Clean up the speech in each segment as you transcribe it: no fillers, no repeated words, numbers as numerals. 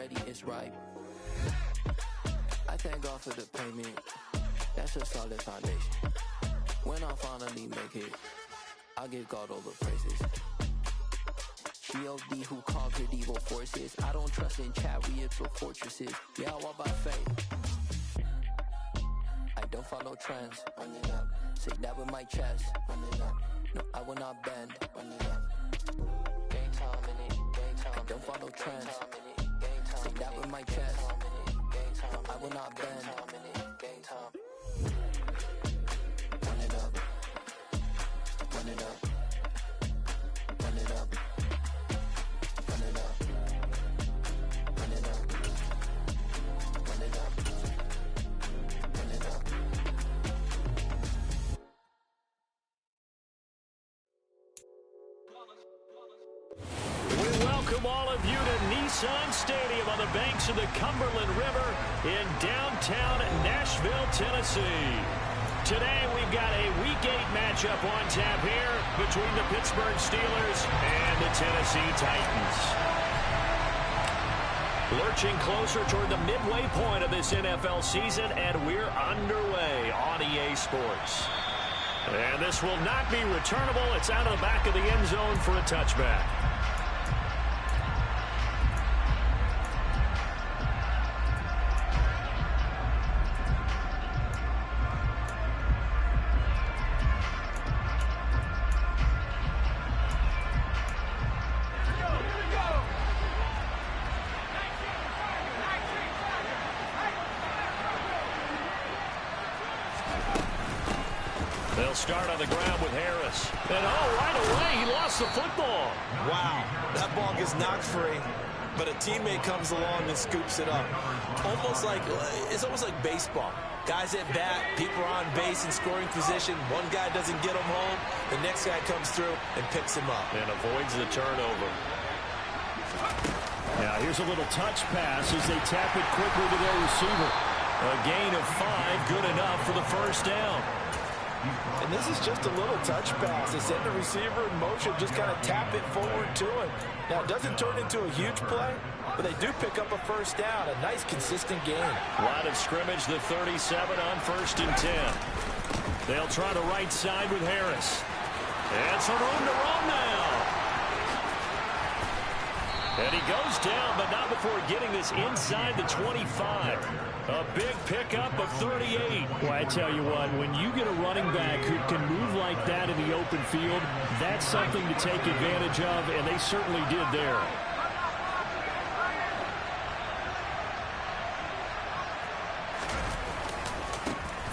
ready, it's right. I thank God for the payment. That's a solid foundation. When I finally make it, I give God all the praises. G.O.D. who conquered evil forces. I don't trust in chariots or fortresses. Yeah, I walk by faith. I don't follow trends. Run it up. Say that with my chest. Run it up. No, I will not bend. Run it up. Game time in it. Game time. I don't follow trends. Say that with my chest. No, I will not bend. Game time. Run it up. Run it up. Run it up. Run it up. Run it up. Run it up. Run it up. We welcome all of you to Nissan Stadium on the banks of the Cumberland River in downtown Nashville, Tennessee. Today we've got a Week 8 matchup on tap here between the Pittsburgh Steelers and the Tennessee Titans. Lurching closer toward the midway point of this NFL season, and we're underway on EA Sports. And this will not be returnable. It's out of the back of the end zone for a touchback. They'll start on the ground with Harris. And right away, he lost the football. Wow, that ball gets knocked free, but a teammate comes along and scoops it up. It's almost like baseball. Guys at bat, people are on base in scoring position. One guy doesn't get him home. The next guy comes through and picks him up. And avoids the turnover. Now here's a little touch pass as they tap it quickly to their receiver. A gain of 5, good enough for the first down. And this is just a little touch pass. They send the receiver in motion, just kind of tap it forward to him. Now, it doesn't turn into a huge play, but they do pick up a first down. A nice, consistent game. Line of scrimmage, the 37 on 1st and 10. They'll try the right side with Harris. And some room to run now. And he goes down, but not before getting this inside the 25. A big pickup of 38. Well, I tell you what, when you get a running back who can move like that in the open field, that's something to take advantage of, and they certainly did there.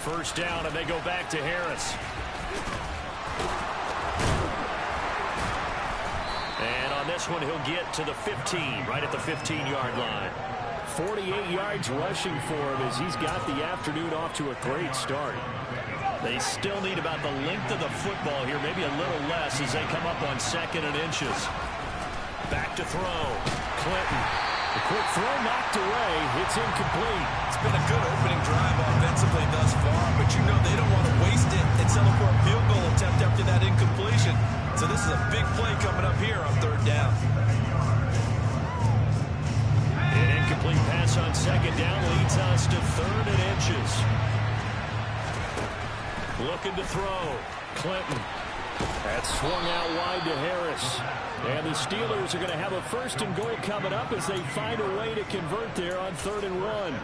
First down, and they go back to Harris. And on this one, he'll get to the 15, right at the 15-yard line. 48 yards rushing for him as he's got the afternoon off to a great start. They still need about the length of the football here, maybe a little less as they come up on 2nd and inches. Back to throw. Clinton. The quick throw knocked away. It's incomplete. It's been a good opening drive offensively thus far, but you know they don't want to waste it and settle for a field goal attempt after that incompletion. So this is a big play coming up here on 3rd down. An incomplete pass on 2nd down leads us to 3rd and inches. Looking to throw. Clinton. That's swung out wide to Harris. And the Steelers are going to have a 1st and goal coming up as they find a way to convert there on 3rd and 1.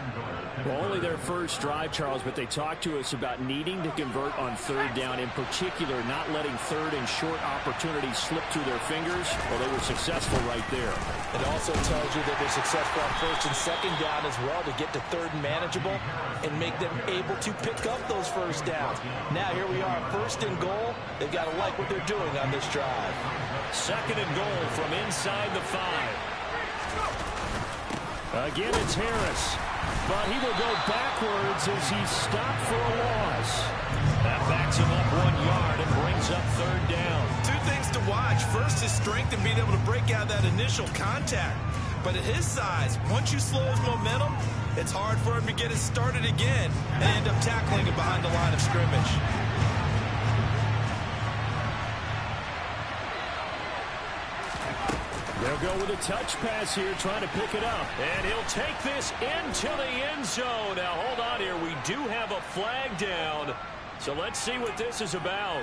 Well, only their first drive, Charles, but they talked to us about needing to convert on 3rd down, in particular not letting 3rd and short opportunities slip through their fingers. Well, they were successful right there. It also tells you that they're successful on 1st and 2nd down as well to get to 3rd and manageable and make them able to pick up those first downs. Now here we are, 1st and goal. They've got to like what they're doing on this drive. 2nd and goal from inside the 5. Again, it's Harris. But he will go backwards as he's stopped for a loss. That backs him up 1 yard and brings up 3rd down. 2 things to watch. First, his strength and being able to break out that initial contact. But at his size, once you slow his momentum, it's hard for him to get it started again and end up tackling it behind the line of scrimmage. They'll go with a touch pass here, trying to pick it up. And he'll take this into the end zone. Now, hold on here. We do have a flag down. So let's see what this is about.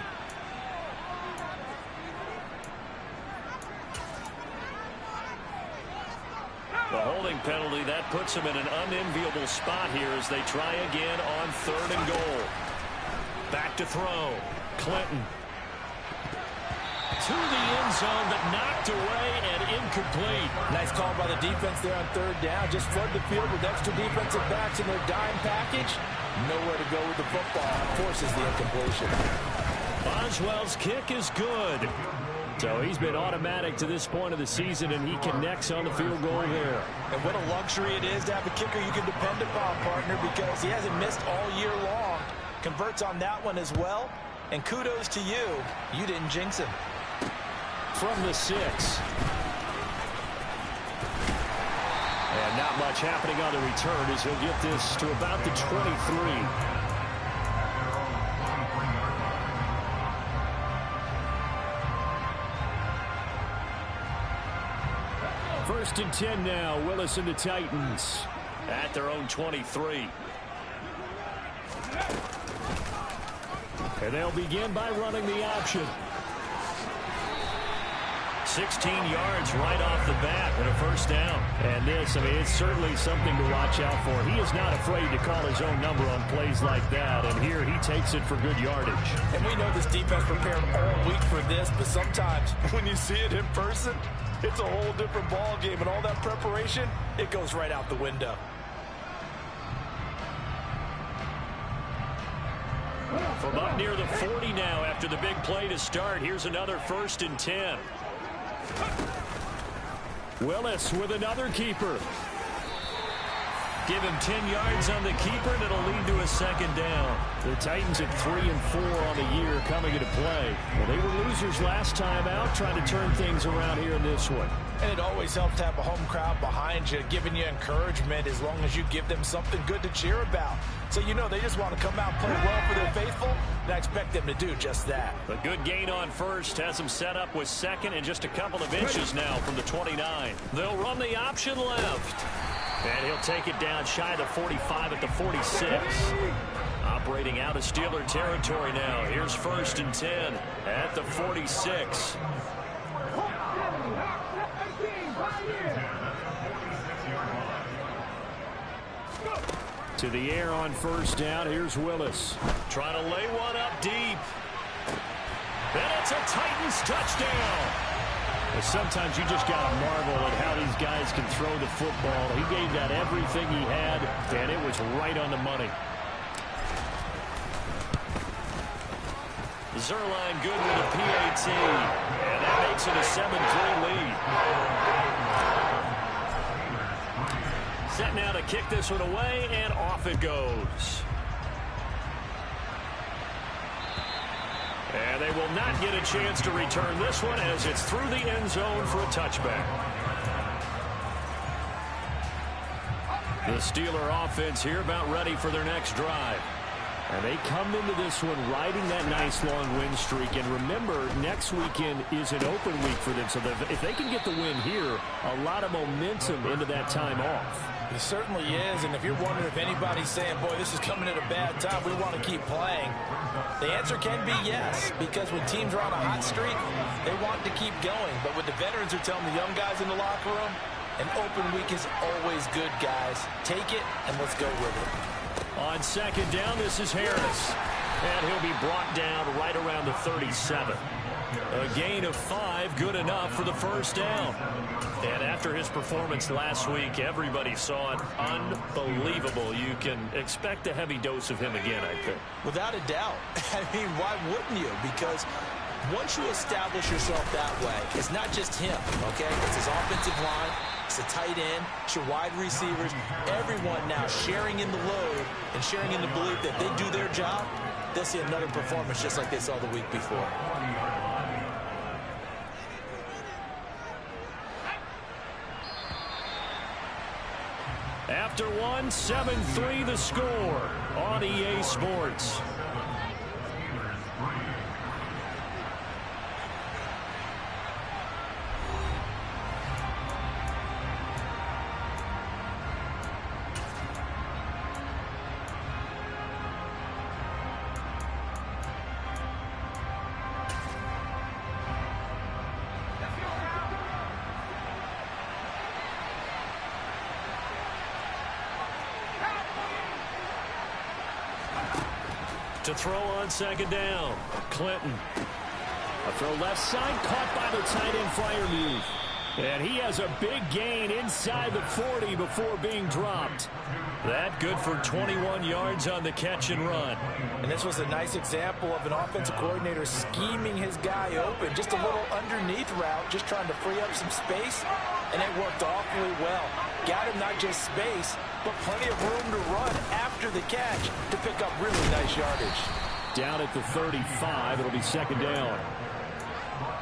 The holding penalty, that puts him in an unenviable spot here as they try again on 3rd and goal. Back to throw. Clinton. To the end zone, but knocked away and incomplete. Nice call by the defense there on 3rd down. Just flood the field with extra defensive backs in their dime package. Nowhere to go with the football. Forces the incompletion. Boswell's kick is good. So he's been automatic to this point of the season, and he connects on the field goal there. And what a luxury it is to have a kicker you can depend upon, partner, because he hasn't missed all year long. Converts on that one as well. And kudos to you. You didn't jinx him. From the 6. And not much happening on the return as he'll get this to about the 23. First and 10 now. Willis and the Titans at their own 23. And they'll begin by running the option. 16 yards right off the bat and a first down. And this, I mean, it's certainly something to watch out for. He is not afraid to call his own number on plays like that. And here he takes it for good yardage. And we know this defense prepared all week for this, but sometimes when you see it in person, it's a whole different ball game. And all that preparation, it goes right out the window. From up near the 40 now after the big play to start. Here's another 1st and 10. Willis with another keeper. Give him 10 yards on the keeper, and it'll lead to a second down. The Titans at 3 and 4 on the year coming into play. Well, they were losers last time out, trying to turn things around here in this one. And it always helps to have a home crowd behind you, giving you encouragement as long as you give them something good to cheer about. So you know they just want to come out and play well for their faithful, and I expect them to do just that. A good gain on first has them set up with 2nd and just a couple of inches now from the 29. They'll run the option left. And he'll take it down shy of the 45 at the 46. Operating out of Steeler territory now. Here's 1st and 10 at the 46. To the air on 1st down. Here's Willis. Trying to lay one up deep. And it's a Titans touchdown. Sometimes you just got to marvel at how these guys can throw the football. He gave that everything he had, and it was right on the money. Zerline good with a PAT, and that makes it a 7-3 lead. Set now to kick this one away, and off it goes. And they will not get a chance to return this one as it's through the end zone for a touchback. The Steeler offense here about ready for their next drive. And they come into this one riding that nice long win streak. And remember, next weekend is an open week for them. So if they can get the win here, a lot of momentum into that time off. It certainly is, and if you're wondering if anybody's saying, boy, this is coming at a bad time, we want to keep playing, the answer can be yes, because when teams are on a hot streak, they want to keep going. But what the veterans are telling the young guys in the locker room, an open week is always good, guys. Take it, and let's go with it. On 2nd down, this is Harris, and he'll be brought down right around the 37. A gain of 5, good enough for the 1st down. And after his performance last week, everybody saw it unbelievable. You can expect a heavy dose of him again, I think. Without a doubt. I mean, why wouldn't you? Because once you establish yourself that way, it's not just him, okay? It's his offensive line, it's the tight end, it's your wide receivers, everyone now sharing in the load and sharing in the belief that they do their job, they'll see another performance just like they saw the week before. After one, 7-3 the score on EA Sports. To throw on second down, Clinton. A throw left side, caught by the tight end Freiermuth. And he has a big gain inside the 40 before being dropped. That good for 21 yards on the catch and run. And this was a nice example of an offensive coordinator scheming his guy open. Just a little underneath route, just trying to free up some space. And it worked awfully well. Got him not just space, but plenty of room to run after the catch to pick up really nice yardage. Down at the 35, it'll be second down.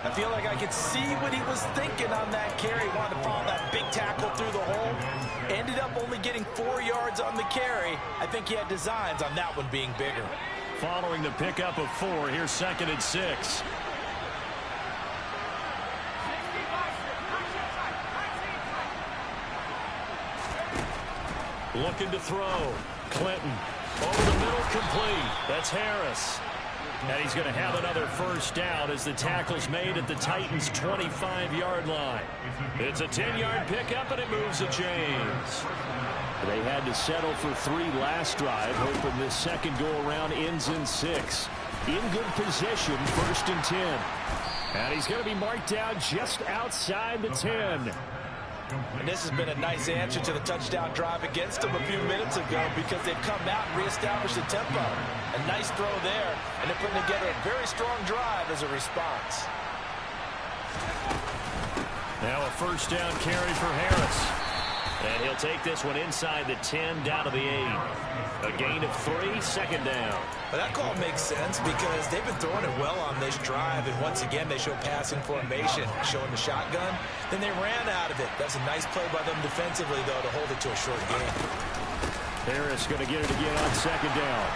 I feel like I could see what he was thinking on that carry. Wanted to follow that big tackle through the hole. Ended up only getting 4 yards on the carry. I think he had designs on that one being bigger. Following the pickup of 4, here's second and 6. Looking to throw. Clinton. Over the middle, complete. That's Harris. And he's going to have another first down as the tackle's made at the Titans' 25-yard line. It's a 10-yard pickup, and it moves the chains. They had to settle for 3 last drive, hoping this second go-around ends in 6. In good position, first and 10. And he's going to be marked down just outside the 10. And this has been a nice answer to the touchdown drive against them a few minutes ago because they've come out and reestablished the tempo. A nice throw there, and they're putting together a very strong drive as a response. Now a first down carry for Harris. And he'll take this one inside the 10 down to the 8. A gain of 3, second down. But that call makes sense because they've been throwing it well on this drive, and once again they show passing formation, showing the shotgun. Then they ran out of it. That's a nice play by them defensively, though, to hold it to a short game. Harris going to get it again on second down.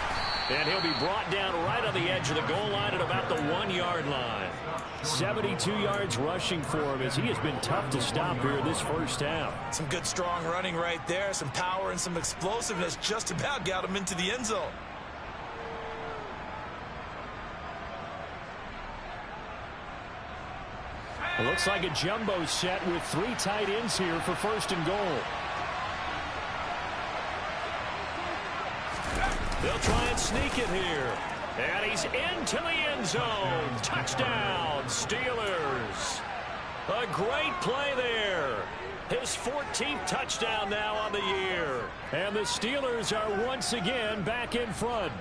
And he'll be brought down right on the edge of the goal line at about the 1-yard line. 72 yards rushing for him as he has been tough to stop here this first half. Some good strong running right there. Some power and some explosiveness just about got him into the end zone. It looks like a jumbo set with 3 tight ends here for first and goal. They'll try and sneak it here. And he's into the end zone. Touchdown, Steelers. A great play there. His 14th touchdown now on the year. And the Steelers are once again back in front.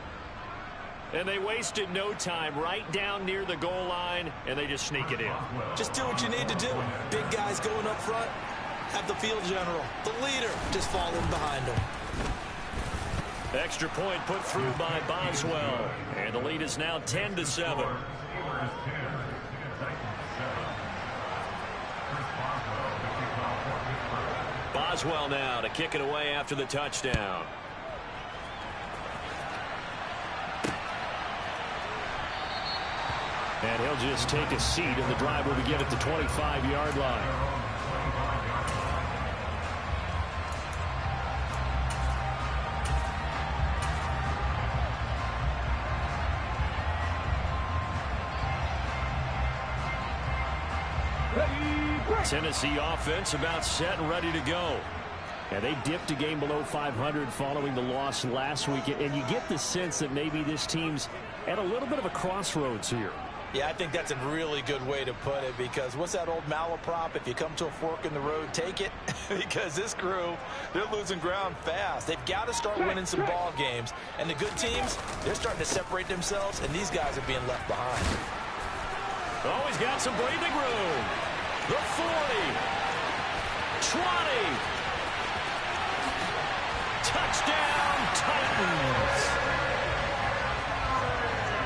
And they wasted no time right down near the goal line, and they just sneak it in. Just do what you need to do. Big guys going up front. Have the field general, the leader, just fall in behind him. Extra point put through by Boswell. And the lead is now 10-7. Boswell now to kick it away after the touchdown. And he'll just take a seat, and the drive will begin at the 25-yard line. Tennessee offense about set and ready to go. And they dipped a game below 500 following the loss last week. And you get the sense that maybe this team's at a little bit of a crossroads here. Yeah, I think that's a really good way to put it because what's that old malaprop? If you come to a fork in the road, take it. Because this crew, they're losing ground fast. They've got to start winning some ball games. And the good teams, they're starting to separate themselves, and these guys are being left behind. Oh, he's got some breathing room. The 40, 20, touchdown Titans.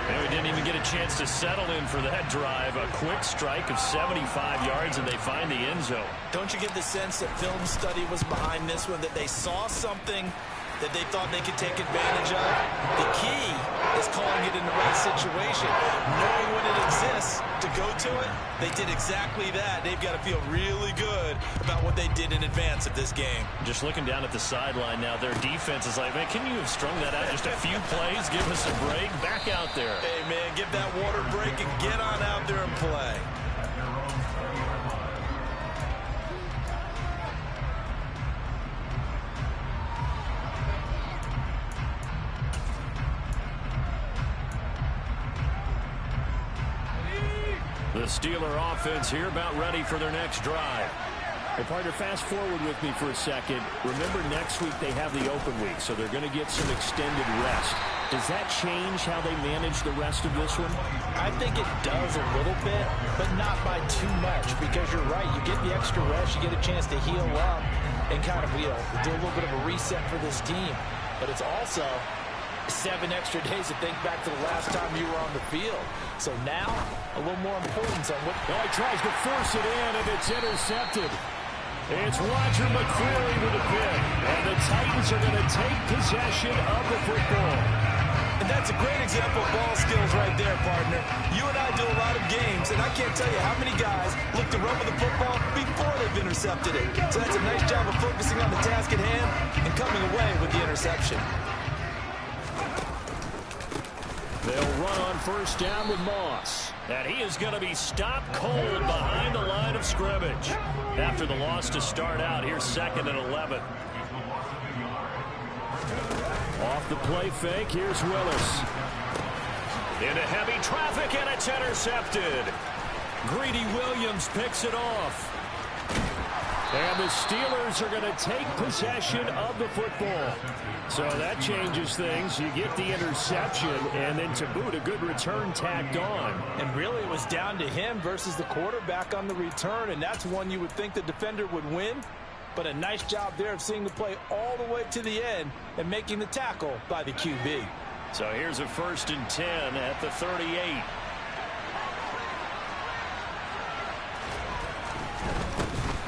And we didn't even get a chance to settle in for that drive. A quick strike of 75 yards, and they find the end zone. Don't you get the sense that film study was behind this one, that they saw something that they thought they could take advantage of? The key is calling it in the right situation, knowing when it exists to go to it. They did exactly that. They've got to feel really good about what they did in advance of this game. Just looking down at the sideline now, their defense is like, man, can you have strung that out just a few plays? Give us a break. Back out there. Hey, man, give that water break and get on out there and play. Steeler offense here about ready for their next drive. Well, partner, fast forward with me for a second. Remember, next week they have the open week, so they're going to get some extended rest. Does that change how they manage the rest of this one? I think it does a little bit, but not by too much, because you're right. You get the extra rest, you get a chance to heal up and kind of, do a little bit of a reset for this team. But it's also 7 extra days to think back to the last time you were on the field. So now, a little more importance on what... Oh, he tries to force it in, and it's intercepted. It's Roger McCreary with a pick, and the Titans are going to take possession of the football. And that's a great example of ball skills right there, partner. You and I do a lot of games, and I can't tell you how many guys look to run with the football before they've intercepted it. So that's a nice job of focusing on the task at hand and coming away with the interception. They'll run on first down with Moss. And he is going to be stopped cold behind the line of scrimmage. After the loss to start out, here's 2nd and 11. Off the play fake, here's Willis. Into heavy traffic, and it's intercepted. Greedy Williams picks it off. And the Steelers are going to take possession of the football. So that changes things. You get the interception, and then to boot, a good return tacked on. And really, it was down to him versus the quarterback on the return, and that's one you would think the defender would win. But a nice job there of seeing the play all the way to the end and making the tackle by the QB. So here's a 1st and 10 at the 38.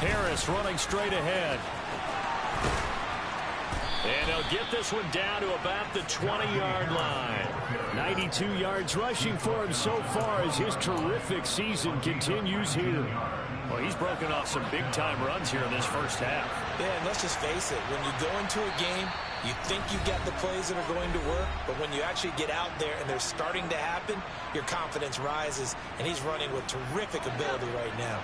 Harris running straight ahead. And he'll get this one down to about the 20-yard line. 92 yards rushing for him so far as his terrific season continues here. Well, he's broken off some big-time runs here in this first half. Yeah, and let's just face it. When you go into a game, you think you got the plays that are going to work, but when you actually get out there and they're starting to happen, your confidence rises, and he's running with terrific ability right now.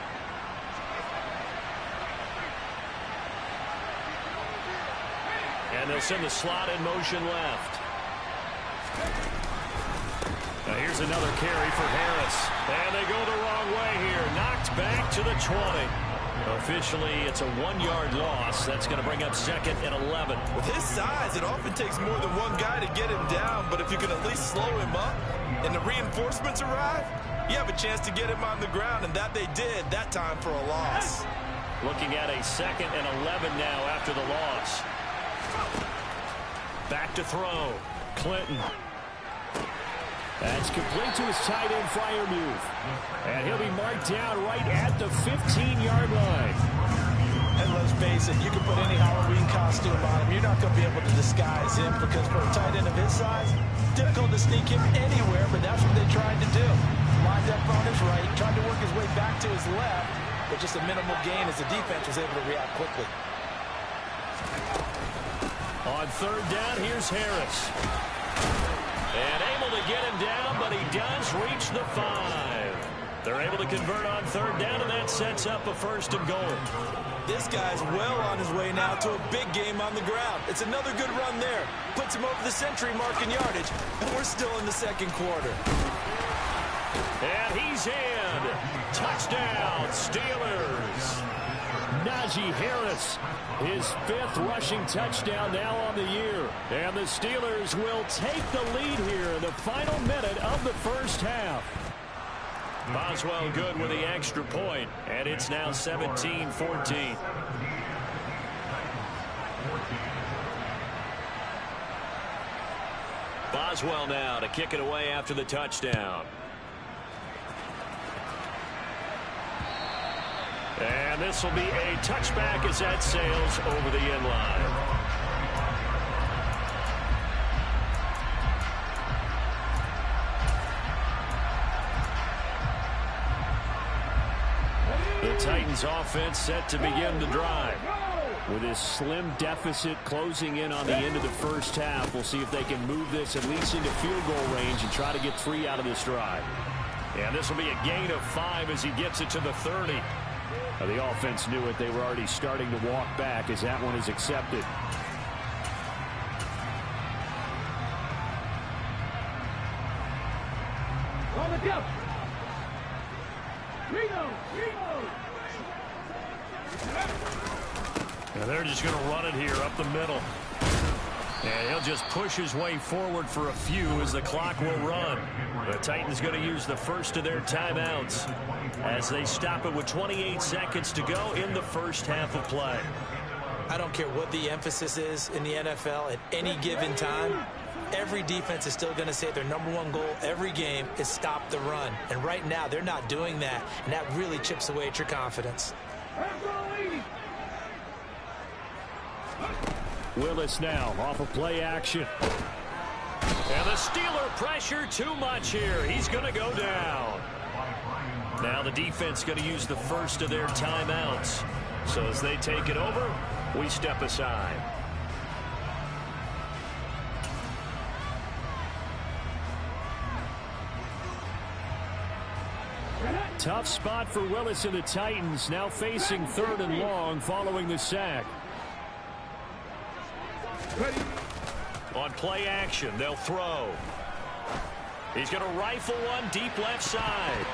And they'll send the slot in motion left. Now here's another carry for Harris. And they go the wrong way here. Knocked back to the 20. Officially, it's a 1-yard loss. That's going to bring up 2nd and 11. With his size, it often takes more than one guy to get him down. But if you can at least slow him up and the reinforcements arrive, you have a chance to get him on the ground. And that they did that time for a loss. Looking at a 2nd and 11 now after the loss. Back to throw. Clinton. That's complete to his tight end, Freiermuth. And he'll be marked down right at the 15-yard line. And let's face it, you can put any Halloween costume on him. You're not going to be able to disguise him because for a tight end of his size, difficult to sneak him anywhere, but that's what they tried to do. Lined up on his right, tried to work his way back to his left, but just a minimal gain as the defense was able to react quickly. On 3rd down, here's Harris. And able to get him down, but he does reach the 5. They're able to convert on 3rd down, and that sets up a 1st and goal. This guy's well on his way now to a big game on the ground. It's another good run there. Puts him over the century mark in yardage, and we're still in the 2nd quarter. And he's in. Touchdown, Steelers. Najee Harris, his 5th rushing touchdown now on the year. And the Steelers will take the lead here in the final minute of the first half. Boswell good with the extra point, and it's now 17-14. Boswell now to kick it away after the touchdown. And this will be a touchback as that sails over the end line. The Titans offense set to begin the drive. With this slim deficit closing in on the end of the first half, we'll see if they can move this at least into field goal range and try to get 3 out of this drive. And this will be a gain of 5 as he gets it to the 30. The offense knew it. They were already starting to walk back as that one is accepted. They're just going to run it here up the middle. And he'll just push his way forward for a few as the clock will run. The Titans going to use the first of their timeouts as they stop it with 28 seconds to go in the first half of play. I don't care what the emphasis is in the NFL at any given time. Every defense is still going to say their #1 goal every game is stop the run. And right now, they're not doing that, and that really chips away at your confidence. Willis now off of play action. And the Steeler pressure too much here. He's going to go down. Now the defense going to use the first of their timeouts. So as they take it over, we step aside. Tough spot for Willis and the Titans, now facing 3rd and long following the sack. On play action, they'll throw. He's going to rifle one deep left side.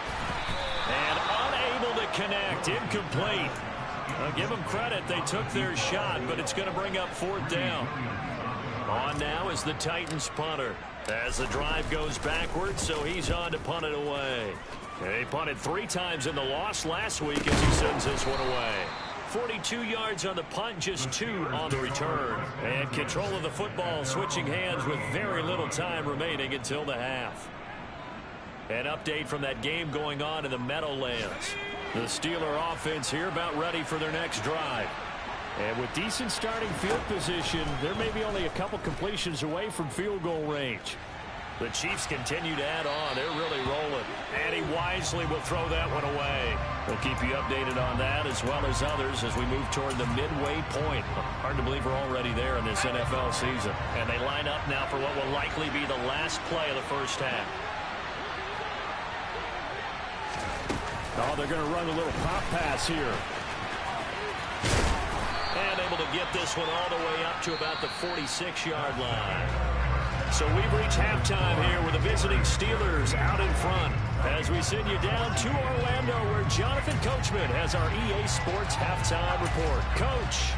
And unable to connect, incomplete. I'll give them credit, they took their shot, but it's going to bring up 4th down. On now is the Titans punter. As the drive goes backwards, so he's on to punt it away. He punted 3 times in the loss last week as he sends this one away. 42 yards on the punt, just 2 on the return. And control of the football switching hands with very little time remaining until the half. An update from that game going on in the Meadowlands. The Steeler offense here about ready for their next drive. And with decent starting field position, there may be only a couple completions away from field goal range. The Chiefs continue to add on. They're really rolling. And he wisely will throw that one away. We'll keep you updated on that as well as others as we move toward the midway point. Hard to believe we're already there in this NFL season. And they line up now for what will likely be the last play of the first half. Oh, they're going to run a little pop pass here. And able to get this one all the way up to about the 46-yard line. So we've reached halftime here with the visiting Steelers out in front as we send you down to Orlando where Jonathan Coachman has our EA Sports halftime report. Coach.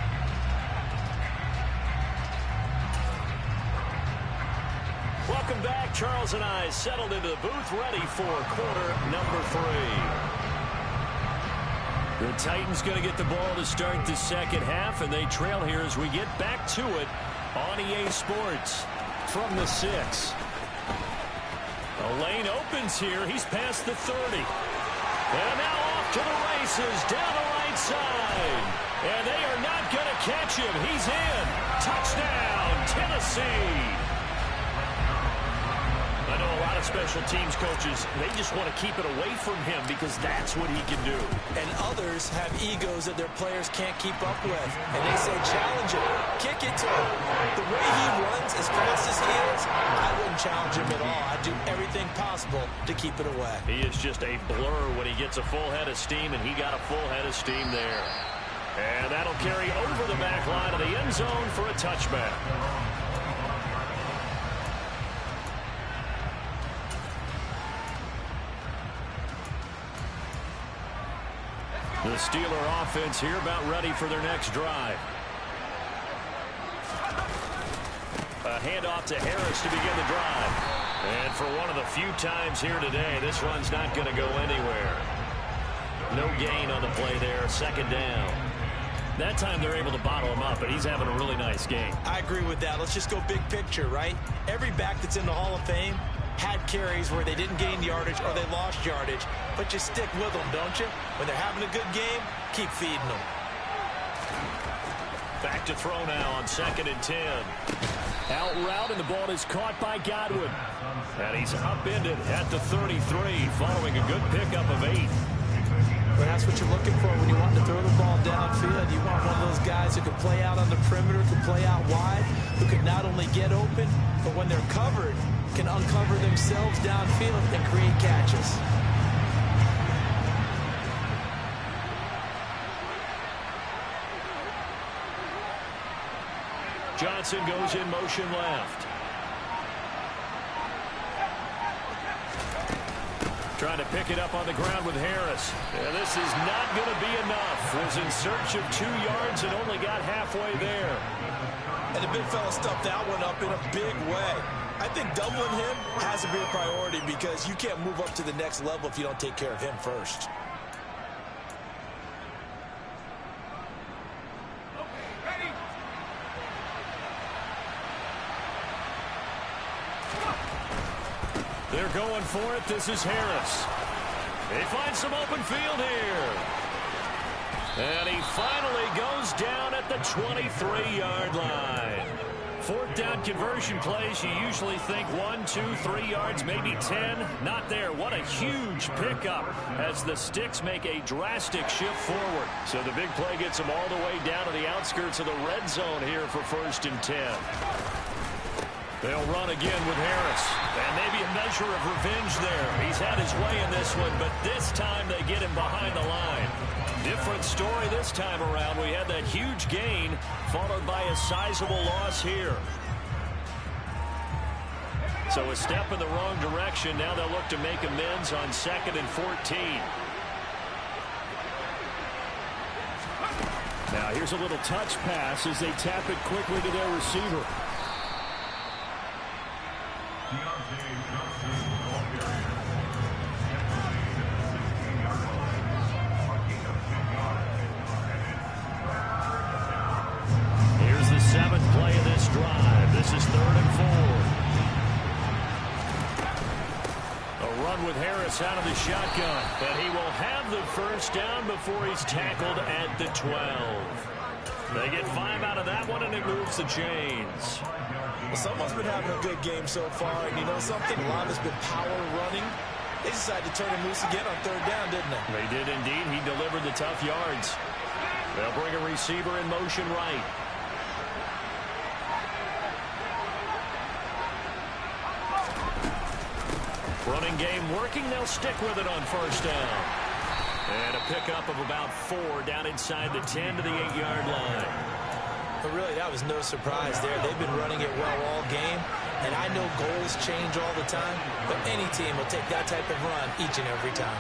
Welcome back. Charles and I settled into the booth ready for quarter number 3. The Titans going to get the ball to start the second half, and they trail here as we get back to it on EA Sports. From the 6. A lane opens here. He's past the 30. And now off to the races down the right side. And they are not going to catch him. He's in. Touchdown, Tennessee. I know a lot of special teams coaches, they just want to keep it away from him because that's what he can do. And others have egos that their players can't keep up with. And they say, challenge him, kick it to him. The way he runs, as fast as he is, I wouldn't challenge him at all. I'd do everything possible to keep it away. He is just a blur when he gets a full head of steam, and he got a full head of steam there. And that'll carry over the back line of the end zone for a touchback. The Steeler offense here about ready for their next drive. A handoff to Harris to begin the drive. And for one of the few times here today, this run's not going to go anywhere. No gain on the play there, 2nd down. That time they're able to bottle him up, but he's having a really nice game. I agree with that. Let's just go big picture, right? Every back that's in the Hall of Fame had carries where they didn't gain yardage or they lost yardage, but you stick with them, don't you? When they're having a good game, keep feeding them. Back to throw now on 2nd and 10. Out route, and the ball is caught by Godwin. And he's upended at the 33 following a good pickup of 8. Well, that's what you're looking for when you want to throw the ball downfield. You want one of those guys who can play out on the perimeter, can play out wide, who can not only get open, but when they're covered, can uncover themselves downfield and create catches. Johnson goes in motion left. Trying to pick it up on the ground with Harris. And this is not going to be enough. was in search of 2 yards and only got halfway there. And the big fella stuffed that one up in a big way. I think doubling him has to be a priority because you can't move up to the next level if you don't take care of him first. They're going for it. This is Harris. They find some open field here. And he finally goes down at the 23-yard line. 4th down conversion plays, you usually think 1, 2, 3 yards, maybe 10. Not there. What a huge pickup as the Sticks make a drastic shift forward. So the big play gets them all the way down to the outskirts of the red zone here for 1st and 10. They'll run again with Harris. And maybe a measure of revenge there. He's had his way in this one, but this time they get him behind the line. Different story this time around. We had that huge gain followed by a sizable loss here. So a step in the wrong direction. Now they'll look to make amends on 2nd and 14. Now here's a little touch pass as they tap it quickly to their receiver. Here's the 7th play of this drive. This is 3rd and 4. A run with Harris out of the shotgun, but he will have the 1st down before he's tackled at the 12. They get 5 out of that one, and it moves the chains. Well, someone's been having a good game so far, and you know something? A lot has been power running. They decided to turn him loose again on 3rd down, didn't they? They did indeed. He delivered the tough yards. They'll bring a receiver in motion right. Running game working. They'll stick with it on 1st down. And a pickup of about 4 down inside the 10 to the 8-yard line. But really, that was no surprise there. They've been running it well all game. And I know goals change all the time, but any team will take that type of run each and every time.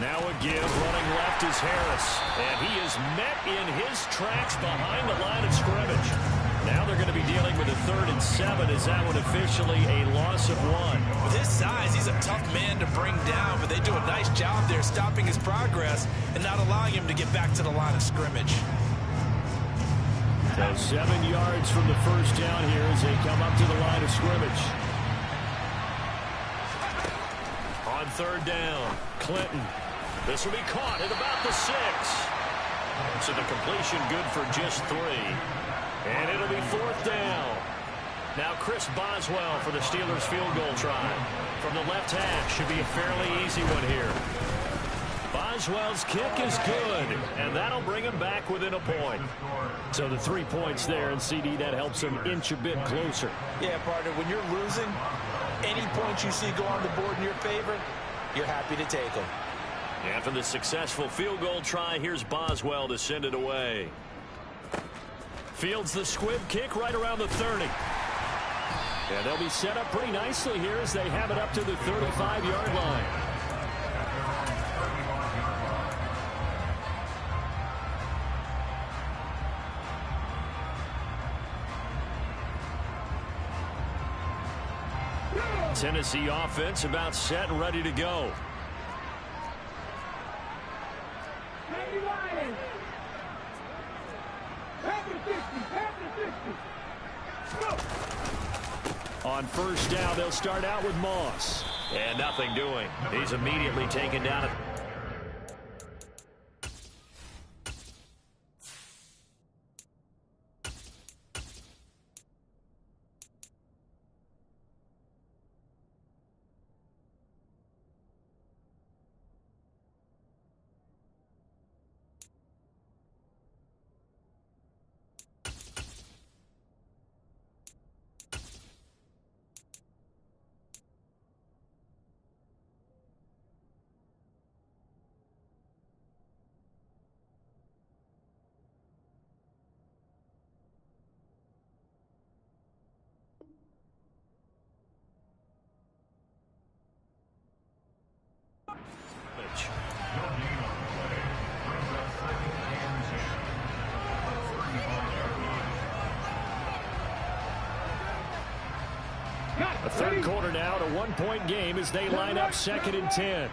Now a give. Running left is Harris. And he is met in his tracks behind the line of scrimmage. Now they're going to be dealing with a 3rd and 7. Is that one officially a loss of 1? With his size, he's a tough man to bring down, but they do a nice job there stopping his progress and not allowing him to get back to the line of scrimmage. So 7 yards from the 1st down here as they come up to the line of scrimmage. On 3rd down, Clinton. This will be caught at about the 6. So the completion good for just 3. And it'll be 4th down. Now Chris Boswell for the Steelers field goal try. From the left hash, should be a fairly easy one here. Boswell's kick is good, and that'll bring him back within a point. So the 3 points there, and CD, that helps him inch a bit closer. Yeah, partner, when you're losing, any points you see go on the board in your favor, you're happy to take them. After the successful field goal try, here's Boswell to send it away. Fields the squib kick right around the 30. And they'll be set up pretty nicely here as they have it up to the 35-yard line. Tennessee offense about set and ready to go. On 1st down, they'll start out with Moss. And nothing doing. He's immediately taken down. Third quarter now, a one-point game as they line up 2nd and 10.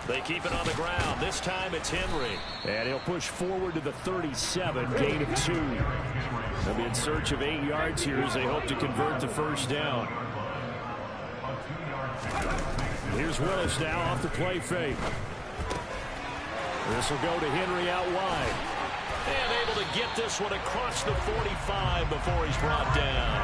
They keep it on the ground. This time it's Henry. And he'll push forward to the 37, gain of 2. They'll be in search of 8 yards here as they hope to convert the first down. Here's Willis now off the play fake. This will go to Henry out wide. And able to get this one across the 45 before he's brought down.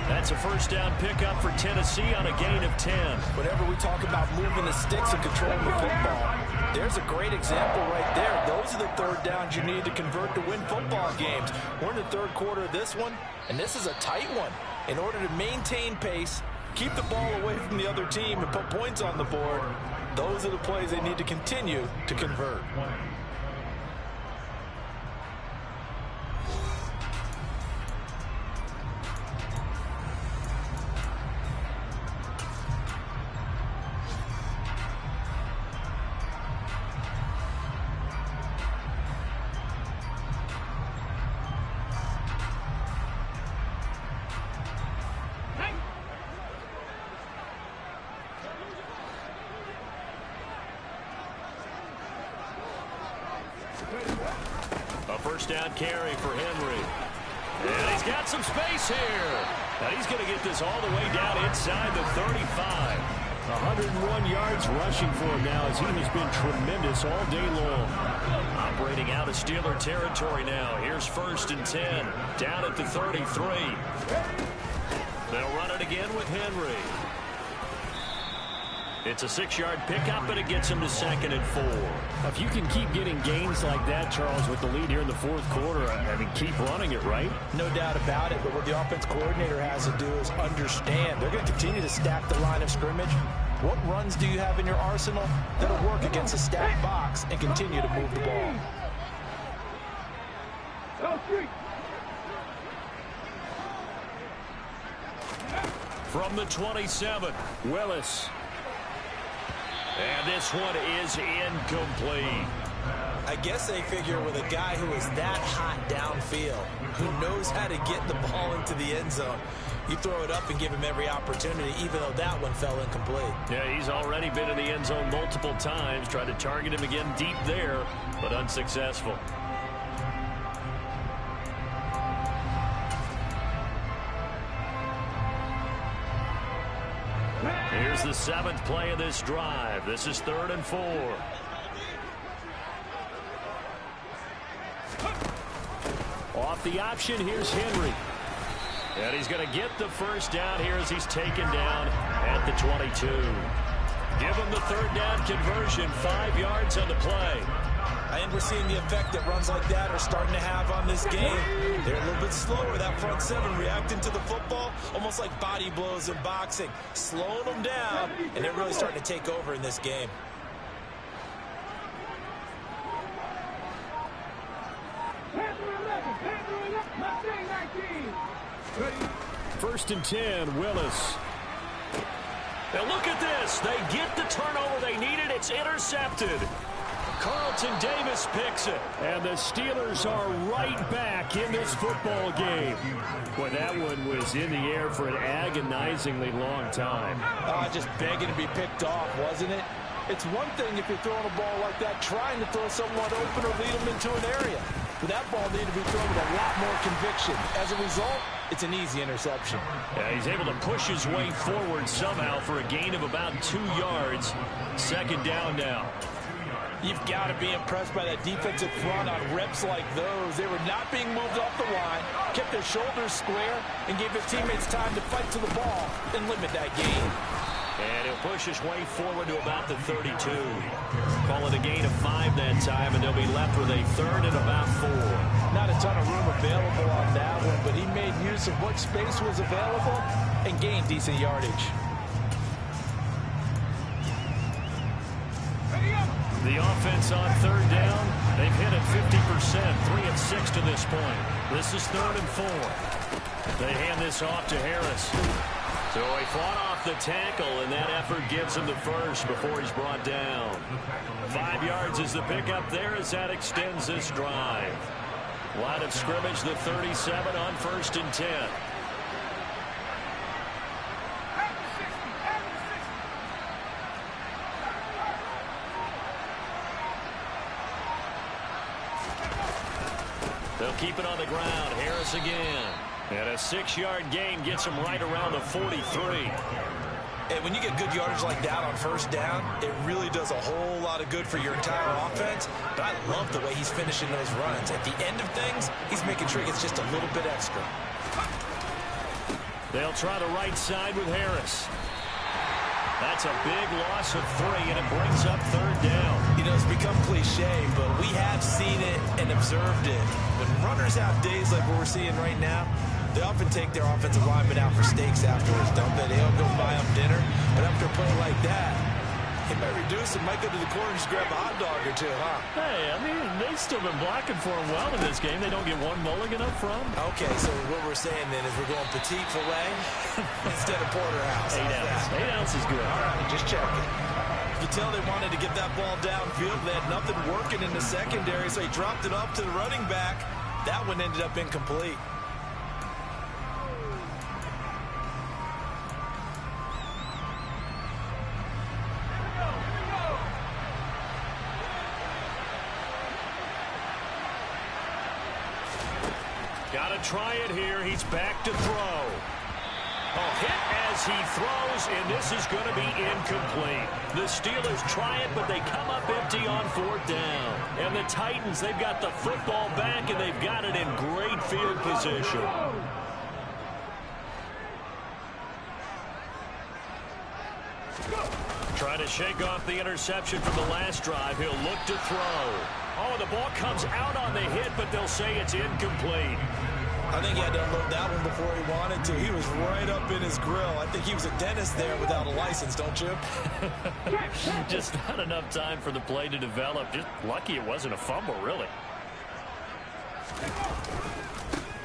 That's a first down pickup for Tennessee on a gain of 10. Whenever we talk about moving the sticks and controlling the football, there's a great example right there. Those are the third downs you need to convert to win football games. We're in the third quarter of this one, and this is a tight one. In order to maintain pace, keep the ball away from the other team, and put points on the board, those are the plays they need to continue to convert. A first down carry for Henry. And he's got some space here. And he's going to get this all the way down inside the 35. 101 yards rushing for him now as he has been tremendous all day long. Operating out of Steeler territory now. Here's 1st and 10. Down at the 33. They'll run it again with Henry. It's a 6-yard pickup, but it gets him to 2nd and 4. If you can keep getting gains like that, Charles, with the lead here in the fourth quarter, I mean, keep running it, right? No doubt about it, but what the offense coordinator has to do is understand. They're going to continue to stack the line of scrimmage. What runs do you have in your arsenal that'll work against a stacked box and continue to move the ball? From the 27, Willis. And this one is incomplete. I guess they figure with a guy who is that hot downfield, who knows how to get the ball into the end zone, you throw it up and give him every opportunity, even though that one fell incomplete. Yeah, he's already been in the end zone multiple times. Tried to target him again deep there, but unsuccessful. Here's the 7th play of this drive. This is 3rd and 4. Off the option, here's Henry. And he's going to get the first down here as he's taken down at the 22. Give him the 3rd down conversion, 5 yards on the play. And we're seeing the effect that runs like that are starting to have on this game. They're a little bit slower, that front 7 reacting to the football, almost like body blows in boxing, slowing them down, and they're really starting to take over in this game. First and 10, Willis. Now look at this. They get the turnover they needed. It's intercepted. Carlton Davis picks it. And the Steelers are right back in this football game. Boy, that one was in the air for an agonizingly long time. Just begging to be picked off, wasn't it? It's one thing if you're throwing a ball like that, trying to throw someone open or lead them into an area. But that ball needed to be thrown with a lot more conviction. As a result, it's an easy interception. Yeah, he's able to push his way forward somehow for a gain of about 2 yards. 2nd down now. You've got to be impressed by that defensive front on reps like those. They were not being moved off the line, kept their shoulders square, and gave their teammates time to fight to the ball and limit that gain. And he'll push his way forward to about the 32. Call it a gain of 5 that time, and they'll be left with a 3rd and about 4. Not a ton of room available on that one, but he made use of what space was available and gained decent yardage. The offense on 3rd down, they've hit it 50%, 3 of 6 to this point. This is 3rd and 4. They hand this off to Harris. So he fought off the tackle, and that effort gives him the first before he's brought down. 5 yards is the pickup there as that extends this drive. Line of scrimmage, the 37 on 1st and 10. They'll keep it on the ground. Harris again. And a 6-yard gain gets him right around the 43. And when you get good yardage like that on 1st down, it really does a whole lot of good for your entire offense. But I love the way he's finishing those runs. At the end of things, he's making sure he gets just a little bit extra. They'll try the right side with Harris. That's a big loss of 3, and it brings up 3rd down. You know, it's become cliche, but we have seen it and observed it. When runners have days like what we're seeing right now, they often take their offensive linemen out for steaks afterwards, don't they? They'll go buy them dinner. But after a play like that, he might reduce and might go to the corner and just grab a hot dog or two, huh? Hey, I mean, they've still been blocking for him well in this game. They don't get one mulligan up front. Okay, so what we're saying then is we're going petite filet instead of porterhouse. 8 ounce. 8 ounce is good. All right, just checking. You tell they wanted to get that ball downfield. They had nothing working in the secondary, so he dropped it up to the running back. That one ended up incomplete. Got to try it here. He's back to throw. A hit as he throws, and this is going to be incomplete. The Steelers try it, but they come up empty on 4th down. And the Titans, they've got the football back, and they've got it in great field position. Trying to shake off the interception from the last drive. He'll look to throw. Oh, the ball comes out on the hit, but they'll say it's incomplete. I think he had to unload that one before he wanted to. He was right up in his grill. I think he was a dentist there without a license, don't you? Just not enough time for the play to develop. Just lucky it wasn't a fumble, really.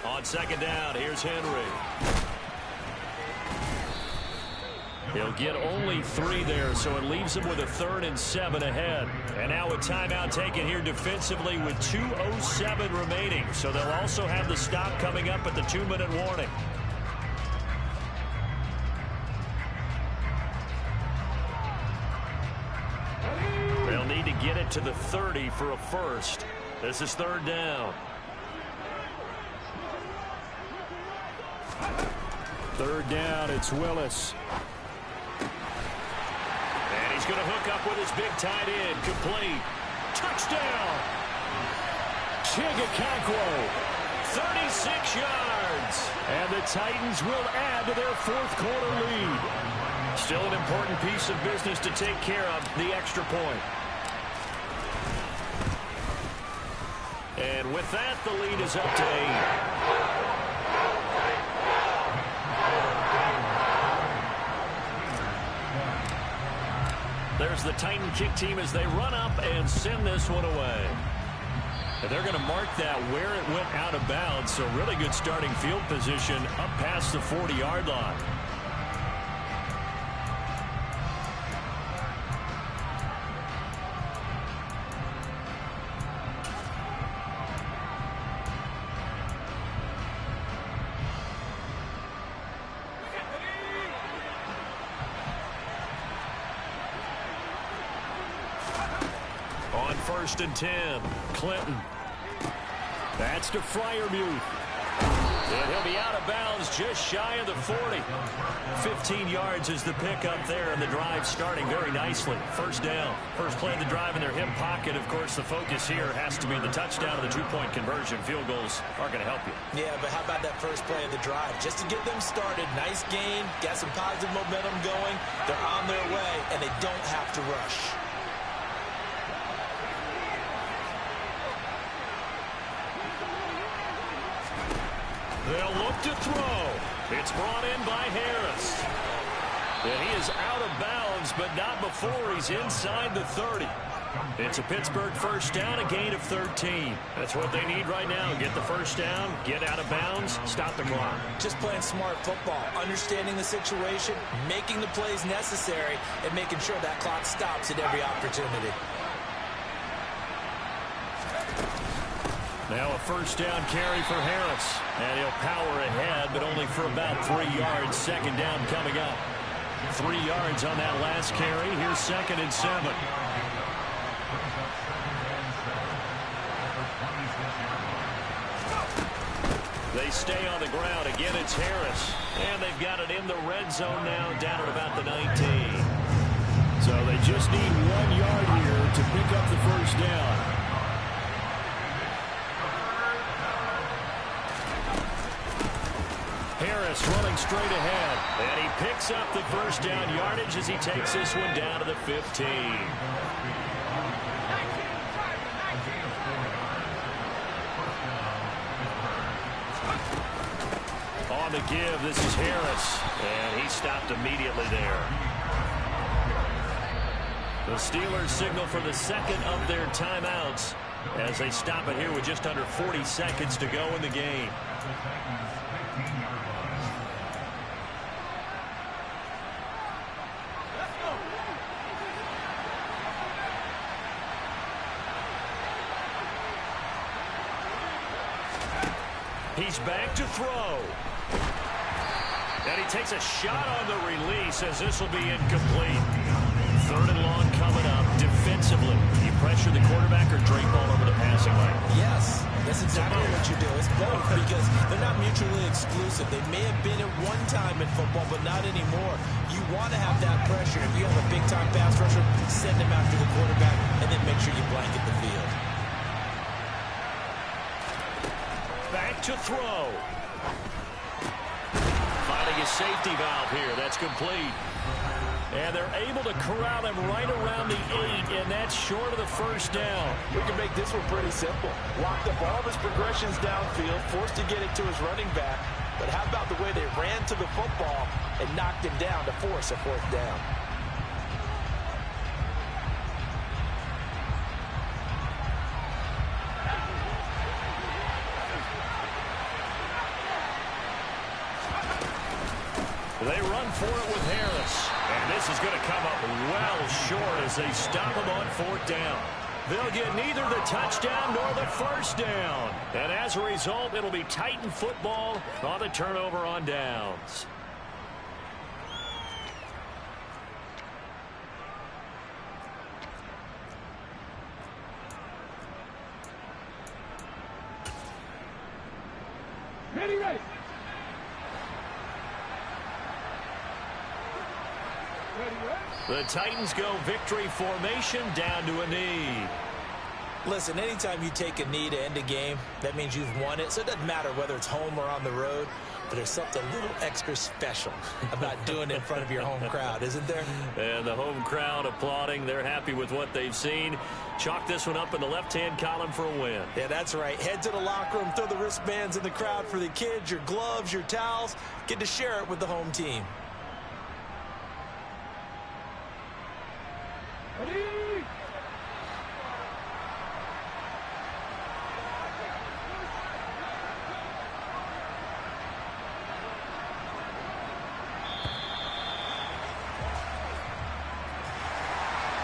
On 2nd down, here's Henry. He'll get only 3 there, so it leaves him with a 3rd and 7 ahead. And now a timeout taken here defensively with 2:07 remaining. So they'll also have the stop coming up at the 2-minute warning. They'll need to get it to the 30 for a first. This is 3rd down. 3rd down, it's Willis. He's going to hook up with his big tight end. Complete. Touchdown. Chigakakwo. 36 yards. And the Titans will add to their 4th quarter lead. Still an important piece of business to take care of, the extra point. And with that, the lead is up to 8. There's the Titan kick team as they run up and send this one away. And they're going to mark that where it went out of bounds, so really good starting field position up past the 40-yard line. On 1st and 10, Clinton. That's to Freiermuth. And he'll be out of bounds just shy of the 40. 15 yards is the pickup there, and the drive starting very nicely. 1st down. First play of the drive in their hip pocket. Of course, the focus here has to be the touchdown of the 2-point conversion. Field goals are going to help you. Yeah, but how about that first play of the drive? Just to get them started. Nice gain. Got some positive momentum going. They're on their way, and they don't have to rush. They'll look to throw. It's brought in by Harris. And he is out of bounds, but not before he's inside the 30. It's a Pittsburgh 1st down, a gain of 13. That's what they need right now. Get the 1st down, get out of bounds, stop the clock. Just playing smart football, understanding the situation, making the plays necessary, and making sure that clock stops at every opportunity. Now a first down carry for Harris. And he'll power ahead, but only for about 3 yards. Second down coming up. 3 yards on that last carry. Here's 2nd and 7. They stay on the ground. Again, it's Harris. And they've got it in the red zone now, down at about the 19. So they just need 1 yard here to pick up the first down. Harris running straight ahead. And he picks up the first down yardage as he takes this one down to the 15. On the give, this is Harris, and he stopped immediately there. The Steelers signal for the second of their timeouts as they stop it here with just under 40 seconds to go in the game. He's back to throw. And he takes a shot on the release as this will be incomplete. 3rd and long coming up defensively. You pressure the quarterback or drape all over the passing lane? Yes, that's exactly what you do. It's both because they're not mutually exclusive. They may have been at one time in football, but not anymore. You want to have that pressure. If you have a big-time pass rusher, send him after the quarterback and then make sure you blanket the field. Back to throw. Finding a safety valve here. That's complete. And they're able to corral him right around the 8, and that's short of the first down. We can make this one pretty simple. Locked up all of his progressions downfield, forced to get it to his running back. But how about the way they ran to the football and knocked him down to force a 4th down? They run for it with Harris. And this is going to come up well short as they stop him on 4th down. They'll get neither the touchdown nor the first down. And as a result, it'll be Titan football on the turnover on downs. Ready. The Titans go victory formation down to a knee. Listen, anytime you take a knee to end a game, that means you've won it. So it doesn't matter whether it's home or on the road, but there's something a little extra special about doing it in front of your home crowd, isn't there? And the home crowd applauding. They're happy with what they've seen. Chalk this one up in the left-hand column for a win. Yeah, that's right. Head to the locker room, throw the wristbands in the crowd for the kids, your gloves, your towels. Get to share it with the home team.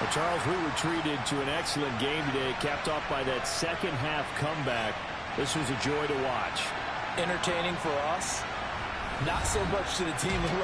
Well, Charles, we were treated to an excellent game today, capped off by that second-half comeback. This was a joy to watch. Entertaining for us, not so much to the team who